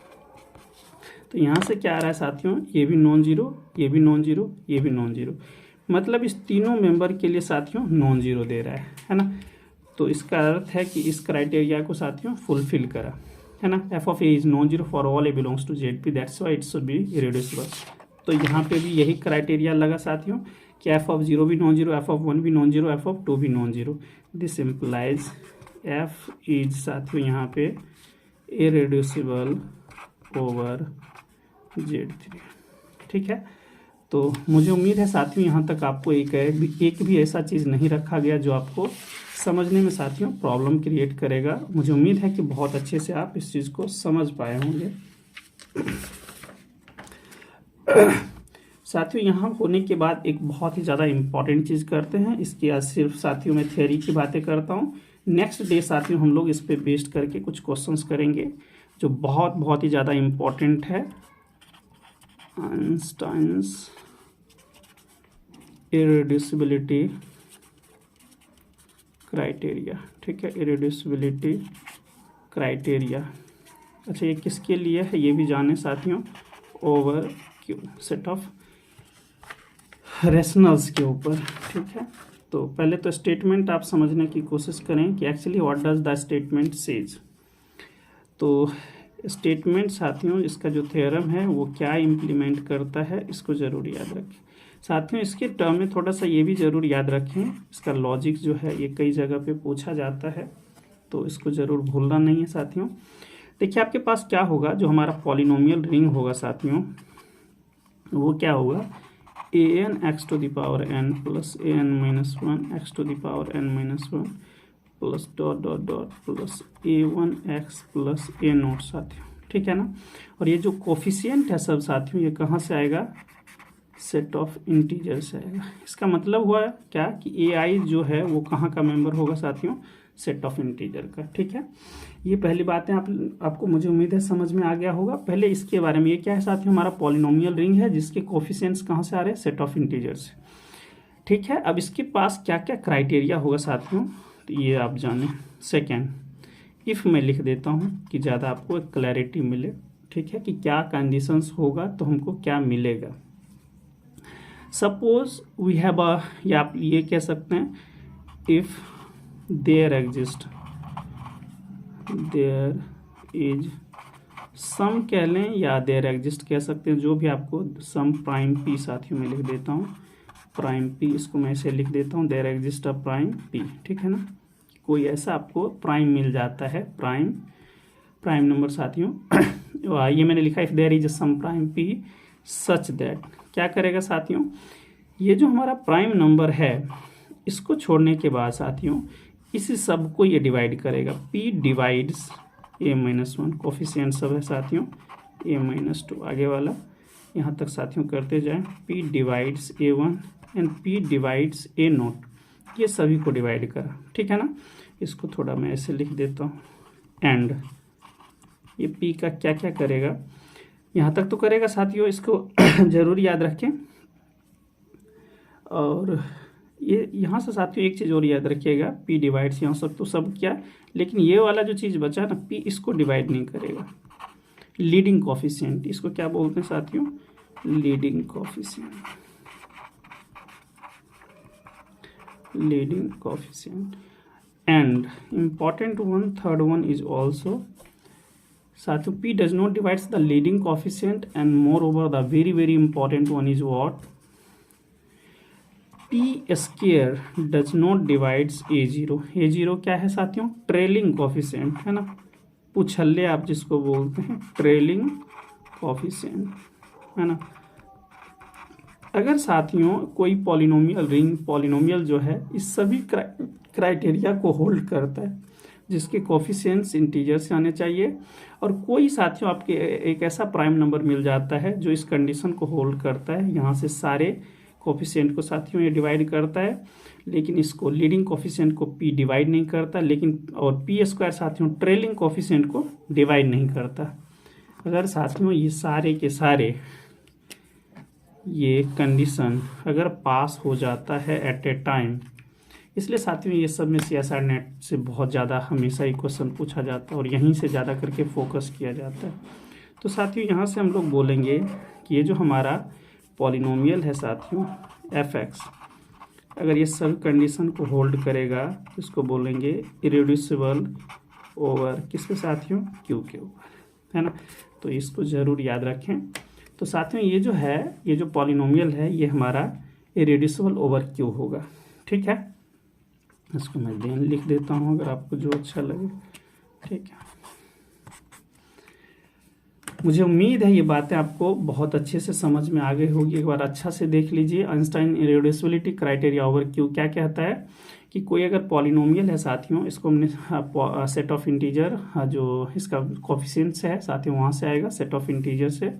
तो यहाँ से क्या आ रहा है साथियों, ये भी नॉन जीरो, ये भी नॉन जीरो, ये भी नॉन जीरो, मतलब इस तीनों मेंबर के लिए साथियों नॉन जीरो दे रहा है ना। तो इसका अर्थ है कि इस क्राइटेरिया को साथियों फुलफिल करा, है ना। F of A is non zero for all A belongs to Z P, that's why it should be irreducible. तो यहाँ पे भी यही क्राइटेरिया लगा साथियों कि एफ ऑफ 0 भी नॉन जीरो, एफ ऑफ 1 भी नॉन जीरो, एफ ऑफ 2 भी non zero, this implies F is साथियों यहाँ पे इरेड्यूसिबल ओवर Z3, ठीक है। तो मुझे उम्मीद है साथियों यहाँ तक आपको एक भी ऐसा चीज़ नहीं रखा गया जो आपको समझने में साथियों प्रॉब्लम क्रिएट करेगा। मुझे उम्मीद है कि बहुत अच्छे से आप इस चीज़ को समझ पाए होंगे। साथियों यहाँ होने के बाद एक बहुत ही ज़्यादा इम्पॉर्टेंट चीज़ करते हैं, इसके आज सिर्फ साथियों मैं थ्योरी की बातें करता हूँ। नेक्स्ट डे साथियों हम लोग इस पे बेस्ड करके कुछ क्वेश्चंस करेंगे, जो बहुत बहुत ही ज़्यादा इम्पोर्टेंट है, आइंस्टाइन्स इरेड्यूसिबिलिटी क्राइटेरिया। ठीक है, इरेड्यूसिबिलिटी क्राइटेरिया। अच्छा, ये किसके लिए है ये भी जाने साथियों, over Q, set of rationals के ऊपर। ठीक है, तो पहले तो स्टेटमेंट आप समझने की कोशिश करें कि actually what does the statement says. तो स्टेटमेंट साथियों, इसका जो थ्योरम है वो क्या इम्प्लीमेंट करता है, इसको ज़रूर याद रखें साथियों। इसके टर्म में थोड़ा सा ये भी ज़रूर याद रखें, इसका लॉजिक जो है ये कई जगह पे पूछा जाता है, तो इसको ज़रूर भूलना नहीं है साथियों। देखिए आपके पास क्या होगा, जो हमारा पॉलिनोमियल रिंग होगा साथियों, वो क्या होगा, an x to the power n plus an minus 1 x to the power n minus 1 plus dot dot dot plus a1x plus a note साथियों। ठीक है ना, और ये जो कोफिशिएंट है सब साथियों, ये कहाँ से आएगा, सेट ऑफ इंटीजर से आएगा। इसका मतलब हुआ क्या कि ai जो है वो कहाँ का मेंबर होगा साथियों, सेट ऑफ इंटीजर का। ठीक है, ये पहली बात है, आपको मुझे उम्मीद है समझ में आ गया होगा। पहले इसके बारे में, ये क्या है साथियों, हमारा पॉलिनोमियल रिंग है जिसके कोफिशिएंट्स कहाँ से आ रहे हैं, सेट ऑफ इंटीजर से। ठीक है, अब इसके पास क्या क्या क्राइटेरिया होगा साथियों, तो ये आप जाने। सेकेंड, इफ़ मैं लिख देता हूँ कि ज़्यादा आपको एक क्लैरिटी मिले। ठीक है, कि क्या कंडीशंस होगा तो हमको क्या मिलेगा। सपोज वी हैव अ, या आप ये कह सकते हैं, if there exist, there is some कह लें या देयर एग्जिस्ट कह सकते हैं, जो भी आपको, सम प्राइम पी साथियों में लिख देता हूँ, प्राइम पी, इसको मैं ऐसे लिख देता हूँ, there exist a prime P. ठीक है ना, कोई ऐसा आपको प्राइम मिल जाता है, प्राइम नंबर साथियों ये मैंने लिखा, if there is some prime P such that, क्या करेगा साथियों, ये जो हमारा प्राइम नंबर है इसको छोड़ने के बाद साथियों इसी सब को ये डिवाइड करेगा, p डिवाइड्स a-1, कोफिशिएंट सब है साथियों a-2, आगे वाला यहाँ तक साथियों करते जाएं, p divides a1 and p divides a0, ये सभी को डिवाइड करा। ठीक है ना, इसको थोड़ा मैं ऐसे लिख देता हूँ, एंड ये p का क्या क्या करेगा, यहाँ तक तो करेगा साथियों, इसको जरूर याद रखें। और ये यहाँ से साथियों एक चीज़ और याद रखिएगा, p डिवाइड्स यहाँ सब तो सब क्या, लेकिन ये वाला जो चीज़ बचा ना, p इसको डिवाइड नहीं करेगा। लीडिंग कोफिशिएंट, इसको क्या बोलते हैं साथियों, leading coefficient, leading coefficient. And important one, third one is also साथियों, p does not divides the leading coefficient, and moreover the very very important one is what, p square does not divides a0। a0 क्या है साथियों, trailing coefficient है ना, पुछल्ले आप जिसको बोलते हैं, ट्रेलिंग कोफिशिएंट है ना। अगर साथियों कोई पॉलिनोमियल रिंग, पॉलिनोमियल जो है इस सभी क्राइटेरिया को होल्ड करता है, जिसके कोफिशिएंट्स इंटीजर से आने चाहिए, और कोई साथियों आपके एक ऐसा प्राइम नंबर मिल जाता है जो इस कंडीशन को होल्ड करता है, यहाँ से सारे कोफिशिएंट को साथियों ये डिवाइड करता है, लेकिन इसको लीडिंग कोफिशिएंट को p डिवाइड नहीं करता, लेकिन और p स्क्वायर साथियों ट्रेलिंग कोफिशिएंट को डिवाइड नहीं करता। अगर साथियों ये सारे के सारे ये कंडीशन अगर पास हो जाता है एट ए टाइम, इसलिए साथियों ये सब में CSR नेट से बहुत ज़्यादा हमेशा ही क्वेश्चन पूछा जाता है और यहीं से ज़्यादा करके फोकस किया जाता है। तो साथियों यहाँ से हम लोग बोलेंगे कि ये जो हमारा पॉलिनोमियल है साथियों fx, अगर ये सब कंडीशन को होल्ड करेगा तो इसको बोलेंगे इरेड्यूसिबल ओवर किसके साथियों, q के ऊपर, है ना। तो इसको ज़रूर याद रखें। तो साथियों ये जो है, ये जो पॉलिनोमियल है ये हमारा इरेड्यूसिबल ओवर q होगा। ठीक है, इसको मैं देन लिख देता हूँ अगर आपको जो अच्छा लगे। ठीक है, मुझे उम्मीद है ये बातें आपको बहुत अच्छे से समझ में आ गई होगी। एक बार अच्छा से देख लीजिए, Einstein irreducibility criteria over Q क्या कहता है कि कोई अगर पॉलिनोमियल है साथियों, इसको हमने सेट ऑफ इंटीजर, जो इसका कोफिशिएंट्स है साथियों वहाँ से आएगा, सेट ऑफ इंटीजर से,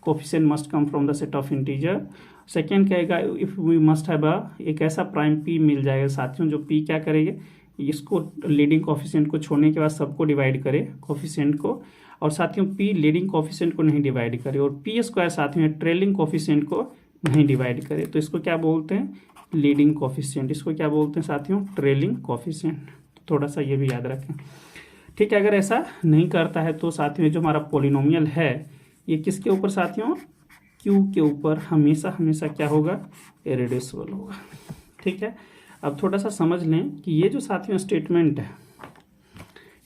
coefficient must come from the set of integer. Second कहेगा इफ़ वी मस्ट हैव एक ऐसा प्राइम p मिल जाएगा साथियों जो p क्या करेंगे, इसको लीडिंग कोफिशिएंट को छोड़ने के बाद सबको डिवाइड करे कोफिशिएंट को, और साथियों पी लीडिंग कोफिशिएंट को नहीं डिवाइड करे, और पी स्क्वायर साथियों ट्रेलिंग कोफिशिएंट को नहीं डिवाइड करे, तो इसको क्या बोलते हैं, लीडिंग कोफिशिएंट। इसको क्या बोलते हैं साथियों, ट्रेलिंग कोफिशिएंट। थोड़ा सा ये भी याद रखें, ठीक है। अगर ऐसा नहीं करता है तो साथियों जो हमारा पॉलिनोमियल है ये किसके ऊपर साथियों, क्यू के ऊपर हमेशा हमेशा क्या होगा, इरेड्यूसिबल होगा, ठीक है। अब थोड़ा सा समझ लें कि ये जो साथियों स्टेटमेंट है,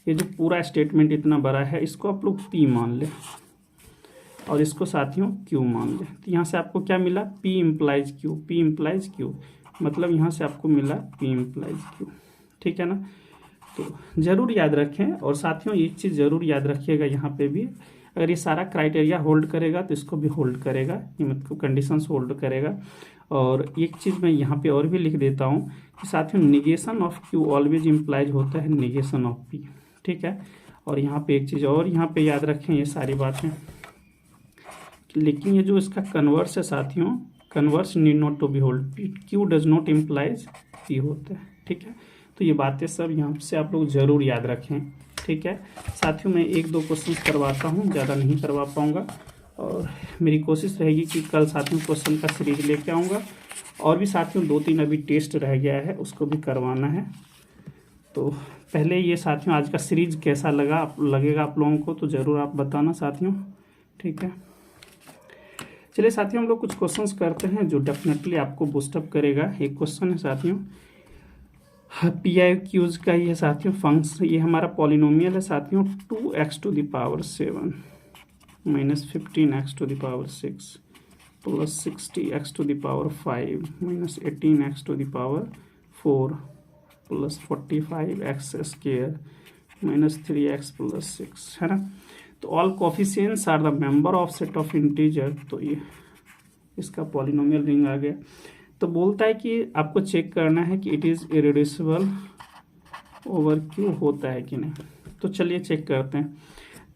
ये जो पूरा स्टेटमेंट इतना बड़ा है, इसको आप लोग पी मान लें और इसको साथियों क्यू मान लें। तो यहाँ से आपको क्या मिला, P implies Q, P implies Q, मतलब यहाँ से आपको मिला पी इम्प्लाइज क्यू, ठीक है ना। तो जरूर याद रखें, और साथियों एक चीज़ जरूर याद रखिएगा यहाँ पे भी, अगर ये सारा क्राइटेरिया होल्ड करेगा तो इसको भी होल्ड करेगा, ये मतलब कंडीशंस होल्ड करेगा। और एक चीज़ मैं यहाँ पे और भी लिख देता हूँ कि साथियों negation of Q always implies होता है निगेशन ऑफ पी, ठीक है। और यहाँ पे एक चीज़ और यहाँ पे याद रखें ये सारी बातें, लेकिन ये जो इसका कन्वर्स है साथियों, converse need not to be hold, Q does not implies P होता है, ठीक है। तो ये बातें सब यहाँ से आप लोग जरूर याद रखें, ठीक है। साथियों मैं एक दो क्वेश्चन करवाता हूँ, ज़्यादा नहीं करवा पाऊँगा, और मेरी कोशिश रहेगी कि कल साथियों क्वेश्चन का सीरीज लेके आऊँगा, और भी साथियों 2-3 अभी टेस्ट रह गया है उसको भी करवाना है। तो पहले ये साथियों आज का सीरीज कैसा लगेगा आप लोगों को, तो ज़रूर आप बताना साथियों, ठीक है। चलिए साथियों हम लोग कुछ क्वेश्चंस करते हैं जो डेफिनेटली आपको बूस्टअप करेगा। एक क्वेश्चन है साथियों पी आई क्यूज का, ये साथियों फंक्शन, ये हमारा पॉलिनोमियल है साथियों 2x to the power 7 minus 15x to the power 6 plus 60x to the power 5 minus 18x to the power 4 plus 45x square minus 3x plus 6, है ना। तो all coefficients are the member of set of integer, तो ये इसका polynomial ring आ गया। तो बोलता है कि आपको चेक करना है कि it is irreducible over Q होता है कि नहीं। तो चलिए चेक करते हैं।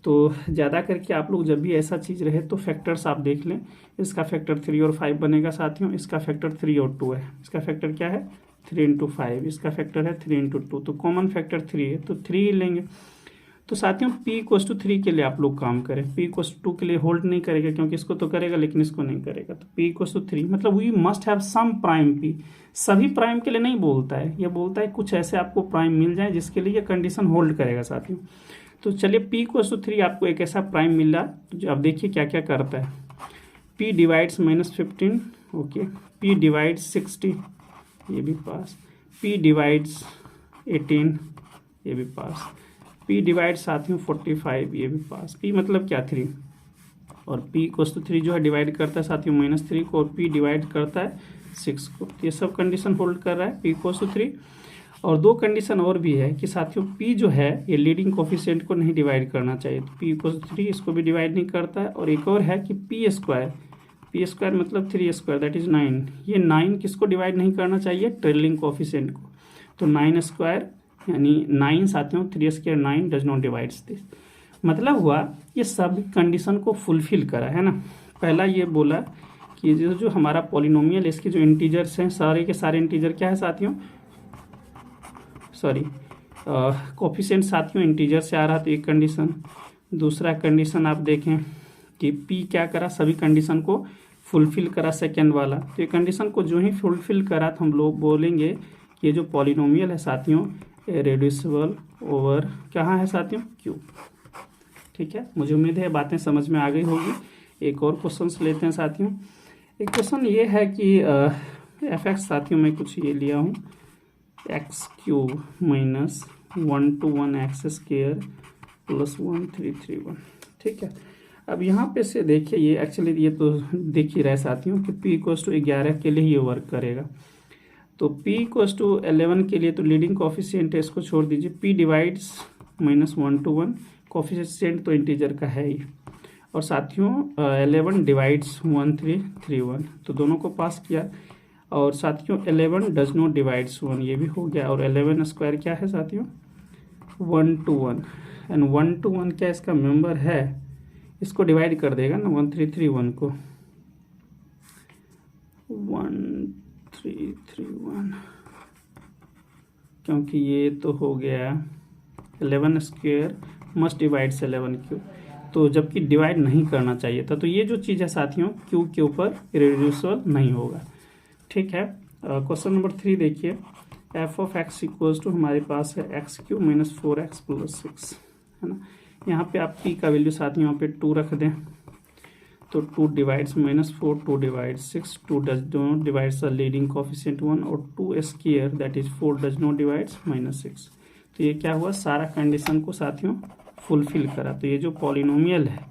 तो ज़्यादा करके आप लोग जब भी ऐसा चीज़ रहे तो फैक्टर्स आप देख लें, इसका फैक्टर 3 और 5 बनेगा साथियों, इसका फैक्टर 3 और 2 है, इसका फैक्टर क्या है 3 इंटू 5, इसका फैक्टर है 3 इंटू 2, तो कॉमन फैक्टर 3 है तो 3 ही लेंगे। तो साथियों p इक्वल्स टू 3 के लिए आप लोग काम करें, p इक्वल्स टू 2 के लिए होल्ड नहीं करेगा क्योंकि इसको तो करेगा लेकिन इसको नहीं करेगा, तो p इक्वल्स टू 3 मतलब we must have some prime p, सभी प्राइम के लिए नहीं बोलता है, ये बोलता है कुछ ऐसे आपको प्राइम मिल जाए जिसके लिए ये कंडीशन होल्ड करेगा साथियों। तो चलिए p इक्वल्स टू 3 आपको एक ऐसा प्राइम मिल रहा, तो अब देखिए क्या क्या करता है, p divides -15, okay, p divides 60, ये भी पास, p डिवाइड्स 18, ये भी पास, p डिवाइड साथियों 45, ये भी पास, p मतलब क्या 3, और p इक्वल्स टू 3 जो है डिवाइड करता है साथियों -3 को, और p डिवाइड करता है 6 को, ये सब कंडीशन होल्ड कर रहा है p इक्वल्स टू 3। और दो कंडीशन और भी है कि साथियों p जो है ये लीडिंग कोफिशिएंट को नहीं डिवाइड करना चाहिए, तो p इक्वल्स टू 3 इसको भी डिवाइड नहीं करता है। और एक और है कि p स्क्वायर मतलब 3 स्क्वायर दैट इज 9, ये 9 किसको डिवाइड नहीं करना चाहिए, ट्रेलिंग कोफिशिएंट को, तो 9 स्क्वायर यानी 9 साथियों 3 square 9 does not divides this, मतलब हुआ ये सब कंडीशन को फुलफिल करा है ना। पहला ये बोला कि जो हमारा पॉलिनोमियल इसके जो इंटीजर्स हैं सारे के सारे इंटीजर क्या है साथियों, सॉरी कोफिशिएंट साथियों इंटीजर से आ रहा, तो एक कंडीशन। दूसरा कंडीशन आप देखें कि p क्या करा, सभी कंडीशन को फुलफिल करा, सेकेंड वाला, तो ये कंडीशन को जो ही फुलफिल करा तो हम लोग बोलेंगे कि ये जो पॉलिनोमियल है साथियों इरेड्यूसिबल ओवर कहाँ है साथियों क्यू, ठीक है। मुझे उम्मीद है बातें समझ में आ गई होगी। एक और क्वेश्चन लेते हैं साथियों। एक क्वेश्चन ये है कि एफ एक्स साथियों मैं कुछ ये लिया हूँ x cube minus 1 to 1 x square plus 1331, ठीक है। अब यहाँ पे से देखिए ये एक्चुअली ये तो देख ही रहे साथियों कि p इक्वल्स टू 11 के लिए ये वर्क करेगा, तो p इक्वल्स टू 11 के लिए तो लीडिंग कोफिशिएंट है, इसको छोड़ दीजिए, p डिवाइड्स -1 to 1, कोफिशिएंट तो इंटीजर का है ही, और साथियों 11 डिवाइड्स 1331, तो दोनों को पास किया। और साथियों 11 डज नॉट डिवाइड्स 1, ये भी हो गया। और 11 स्क्वायर क्या है साथियों 1 to 1, एंड 1 to 1 क्या इसका मेंबर है, इसको डिवाइड कर देगा ना 1331 को, 1331, क्योंकि ये तो हो गया 11 स्क्वायर मस्ट डिवाइड्स 11 क्यूब, तो जबकि डिवाइड नहीं करना चाहिए था। तो ये जो चीज़ है साथियों क्यू के ऊपर इरेड्यूसिबल नहीं होगा। ठीक है, क्वेश्चन नंबर 3 देखिए, F of X equals to हमारे पास है x Q minus 4x plus 6, है ना। यहाँ पे आप p का वैल्यू साथियों यहाँ पे 2 रख दें, तो 2 divides -4, 2 divides 6, 2 does not divides the leading coefficient 1 और 2 square that is 4 does not divides -6। तो ये क्या हुआ, सारा कंडीशन को साथियों फुलफिल करा। तो ये जो पॉलिनोमियल है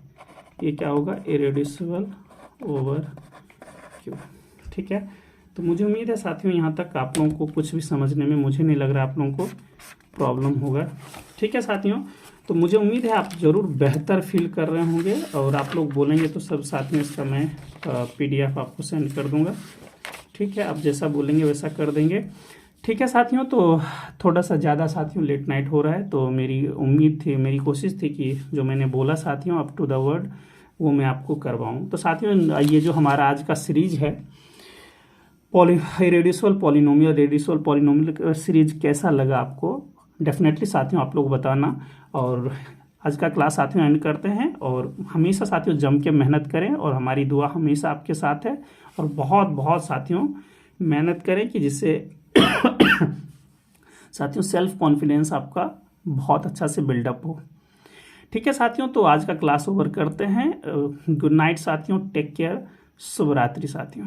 ये क्या होगा, इरेड्यूसिबल ओवर क्यू। ठीक है, तो मुझे उम्मीद है साथियों यहाँ तक आप लोगों को कुछ भी समझने में मुझे नहीं लग रहा आप लोगों को प्रॉब्लम होगा। ठीक है साथियों, तो मुझे उम्मीद है आप ज़रूर बेहतर फील कर रहे होंगे और आप लोग बोलेंगे तो सब साथियों इसका मैं PDF आपको सेंड कर दूंगा। ठीक है, आप जैसा बोलेंगे वैसा कर देंगे। ठीक है साथियों, तो थोड़ा सा ज़्यादा साथियों लेट नाइट हो रहा है, तो मेरी उम्मीद थी, मेरी कोशिश थी कि जो मैंने बोला साथियों अप टू द वर्ड वो मैं आपको करवाऊँ। तो साथियों ये जो हमारा आज का सीरीज है irreducible polynomial, reducible polynomial series कैसा लगा आपको, डेफिनेटली साथियों आप लोग बताना। और आज का क्लास साथियों एंड करते हैं, और हमेशा साथियों जम के मेहनत करें और हमारी दुआ हमेशा आपके साथ है। और बहुत बहुत साथियों मेहनत करें कि जिससे साथियों सेल्फ कॉन्फिडेंस आपका बहुत अच्छा से बिल्डअप हो। ठीक है साथियों, तो आज का क्लास ओवर करते हैं। गुड नाइट साथियों, टेक केयर, शुभ रात्रि साथियों।